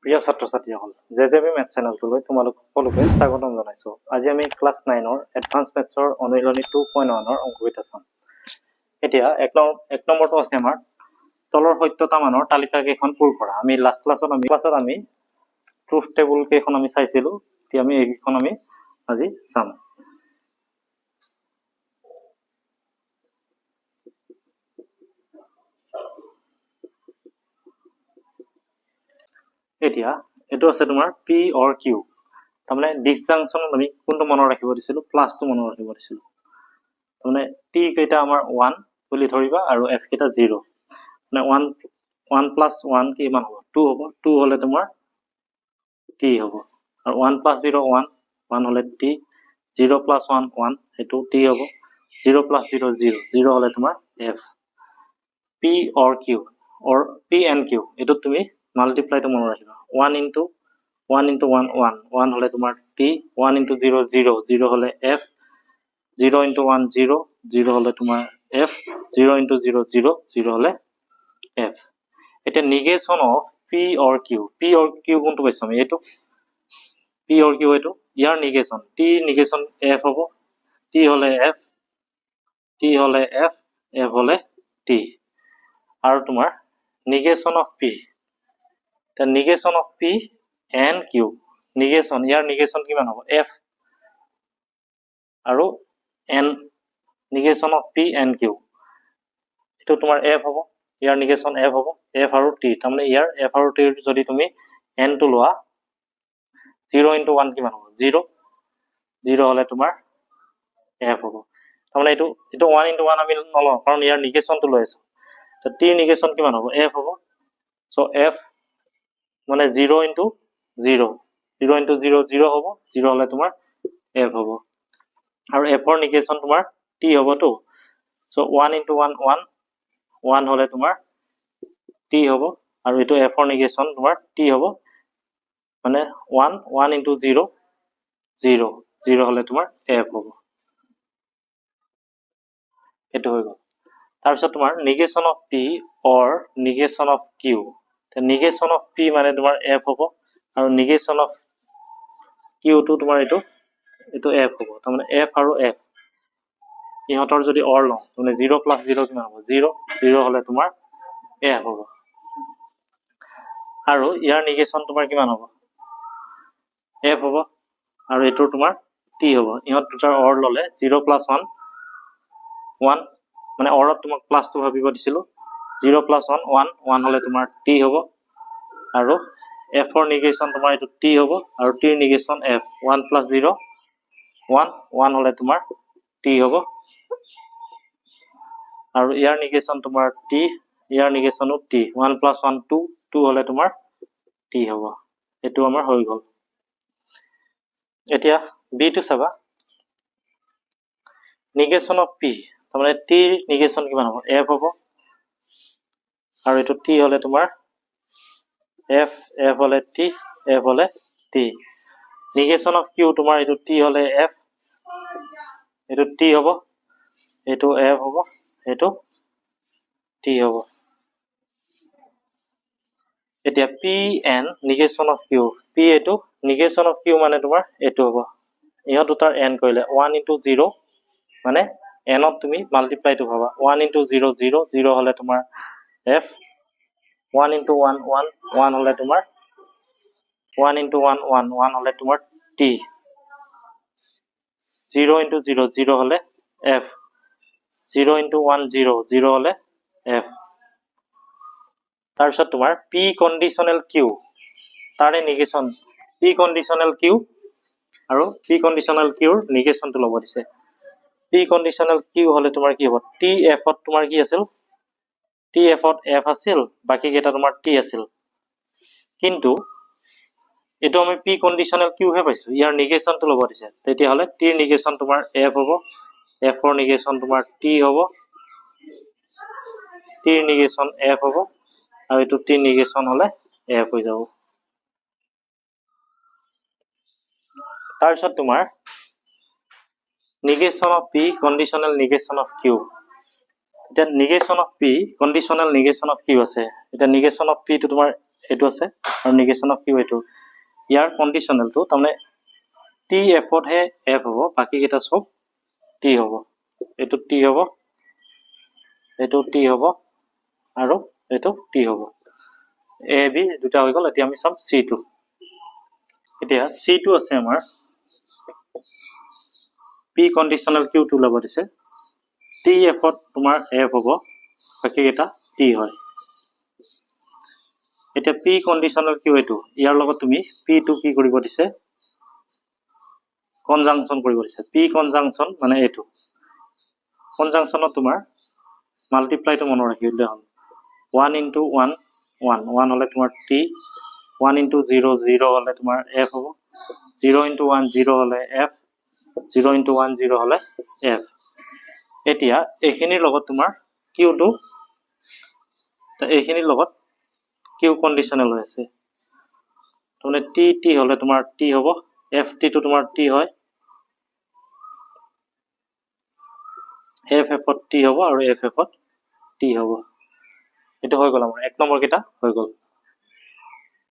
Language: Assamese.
প্ৰিয় ছাত্ৰ-ছাত্ৰীসকল জেজেবি মেথছ চেনেলটোলৈ তোমালোক সকলোকে স্বাগতম জনাইছো। আজি আমি ক্লাছ 9ৰ এডভান্স মেথছৰ অনুশীলনী 2.1ৰ অংককেইটা চাম। এতিয়া এক নম্বৰটো আছে আমাৰ তলৰ সত্যতা মানৰ তালিকা কেইখন পূৰ কৰা। আমি লাষ্ট ক্লাছত আমি ট্ৰুথ টেবুল কেইখন আমি চাইছিলো। এতিয়া আমি এইকেইখন আমি আজি চাম। এতিয়া এটো আছে তোমাৰ P or Q। তাৰমানে ডিসজাংশনত আমি কোনটো মনত ৰাখিব দিছিলো, প্লাসটো মনত ৰাখিব দিছিলো। তাৰমানে T কেইটা আমাৰ 1 বুলি ধৰিবা আৰু F কেইটা 0। মানে 1 + 1 কিমান হ'ব? 2 হ'ব। 2 হলে তোমাৰ T হ'ব। আৰু 1 + 0 1 1 হলে T, 0 + 1 1 হেতু T হ'ব। 0 + 0 0 0 হলে তোমাৰ F। P or Q or P and Q এটো তুমি মাল্টিপ্লাইটো মনত ৰাখিবা। 1 * 1 * 1 1 1 হলে তোমাৰ T, 1 * 0 0 0 হলে F, 0 * 1 0 0 হলে তোমাৰ F, 0 * 0 0 0 হলে F। এটা negation of P or Q। P or Q কোনটো পাইছো আমি? এটো P or Q এটো ইয়াৰ negation T negation F হ'ব। T হলে F, T হলে F, F হলে T। আৰু তোমাৰ negation of P, the negation of P and Q, negation year negation কিমান হ'ব? F আৰু N, negation of P and Q এটো তোমাৰ F হ'ব। ইয়াৰ negation F হ'ব। F আৰু T তাৰমানে ইয়াৰ F আৰু T যদি তুমি N টো লোৱা 0 * 1 কিমান হ'ব? 0 0 হলে তোমাৰ F হ'ব। তাৰমানে এটো 1 * 1 আমি নলওঁ কাৰণ ইয়াৰ negation টো লৈ আছো। তো T negation কিমান হ'ব? F হ'ব। সো F মানে 0 * 0 0 * 0 0 হ'ব। 0 হলে তোমাৰ F হ'ব। আৰু F ৰ negation তোমাৰ T হ'ব তো। সো 1 * 1 1 1 হলে তোমাৰ T হ'ব। আৰু এটো F ৰ negation তোমাৰ T হ'ব। মানে 1 1 * 0 0 0 হলে তোমাৰ F হ'ব। এটো হৈ গ'ল। তাৰপিছত তোমাৰ negation of P or negation of Q। negation of P মানে তোমাৰ F হ'ব আৰু negation of Q টো তোমাৰ এটো F হ'ব। তাৰমানে F আৰু F ইহঁতৰ যদি or লওঁ মানে 0 + 0 কিমান হ'ব? 0 0 হলে তোমাৰ F হ'ব। আৰু ইয়াৰ negation তোমাৰ কিমান হ'ব? F হ'ব। আৰু এটো তোমাৰ T হ'ব। ইহঁত দুটাৰ or ললে 0 + 1 1 মানে অৰত তোমাক প্লাসটো ভাবিব দিছিলো। 0 + 1 1 1 হলে তোমাৰ T হ'ব। আৰু F ৰ negation তোমাৰ এটো T হ'ব আৰু T ৰ negation F। 1 + 0 1 1 হলে তোমাৰ T হ'ব। আৰু ইয়াৰ negation তোমাৰ T, ইয়াৰ negation ও T। 1 + 1 2 2 হলে তোমাৰ T হ'ব। এটো আমাৰ হৈ গ'ল। এতিয়া B টো চাবা। negation of P তাৰমানে T negation কিমান হ'ব? F হ'ব। আৰু এটো T হলে তোমাৰ F, F হলে T, F হলে T। negation of Q তোমাৰ এটো T হলে F, এটো T হ'ব, এটো F হ'ব, এটো T হ'ব। এতিয়া P and negation of Q। P এটো negation of Q মানে তোমাৰ এটো হ'ব। ইহঁত দুটাৰ n কৰিলে 1 * 0 মানে n ত তুমি মাল্টিপ্লাই টো ভাবা। 1 * 0 0 0 হলে তোমাৰ F, 1 * 1 1 1 হলে তোমাৰ 1 * 1 1 1 হলে তোমাৰ T, 0 * 0 0 হলে F, 0 * 1 0 0 হলে F। তাৰপিছত তোমাৰ P conditional Q তাৰে negation P conditional Q আৰু P conditional Q ৰ negation টো ল'ব দিছে। P conditional Q হলে তোমাৰ কি হ'ব? TF ত তোমাৰ কি আছিল? TF ত F আছিল, বাকি কেইটা তোমাৰ T আছিল। কিন্তু এটো আমি P conditional Q হে পাইছো। ইয়াৰ negation টো ল'ব দিছে। তেতিয়া হলে T ৰ negation তোমাৰ F হ'ব, F ৰ negation তোমাৰ T হ'ব, T ৰ negation F হ'ব আৰু এটো T negation হলে F হৈ যাব। তাৰপিছত তোমাৰ negation of P conditional negation of Q। এটা negation of P conditional negation of Q আছে। এটা negation of P টো তোমাৰ এইটো আছে আৰু নেগেশ্যন অফ কিউ এইটো ইয়াৰ কণ্ডিশ্যনেলটো তাৰমানে টি এফতহে এফ হ'ব বাকী কেইটা চব টি হ'ব এইটো টি হ'ব এইটো টি হ'ব আৰু এইটো টি হ'ব এ বি দুটা হৈ গ'ল এতিয়া আমি চাম C2 এতিয়া C2 আছে আমাৰ পি কণ্ডিশ্যনেল কিউটো ল'ব দিছে টি এফত তোমাৰ এফ হ'ব বাকী কেইটা টি হয় এতিয়া পি কণ্ডিশ্যনেল কিউ এইটো ইয়াৰ লগত তুমি P2 কি কৰিব দিছে কনজাংচন কৰিব দিছে পি কনজাংচন মানে এইটো কনজাংচনত তোমাৰ মাল্টিপ্লাইটো মনত ৰাখিলে হ'ল 1 into 1 1 1 হলে তোমাৰ টি 1 into 0 0 হলে তোমাৰ এফ হ'ব 0 into 1 0 হলে এফ 0 into 1 0 হলে এফ এতিয়া এইখিনিৰ লগত তোমাৰ কিউটো এইখিনিৰ লগত কিউ কণ্ডিশ্যনেল হৈ আছে তাৰমানে টি টি হলে তোমাৰ টি হ'ব এফ টিটো তোমাৰ টি হয় এফ এফত টি হ'ব আৰু এফ এফত টি হ'ব এইটো হৈ গ'ল আমাৰ এক নম্বৰ কেইটা হৈ গ'ল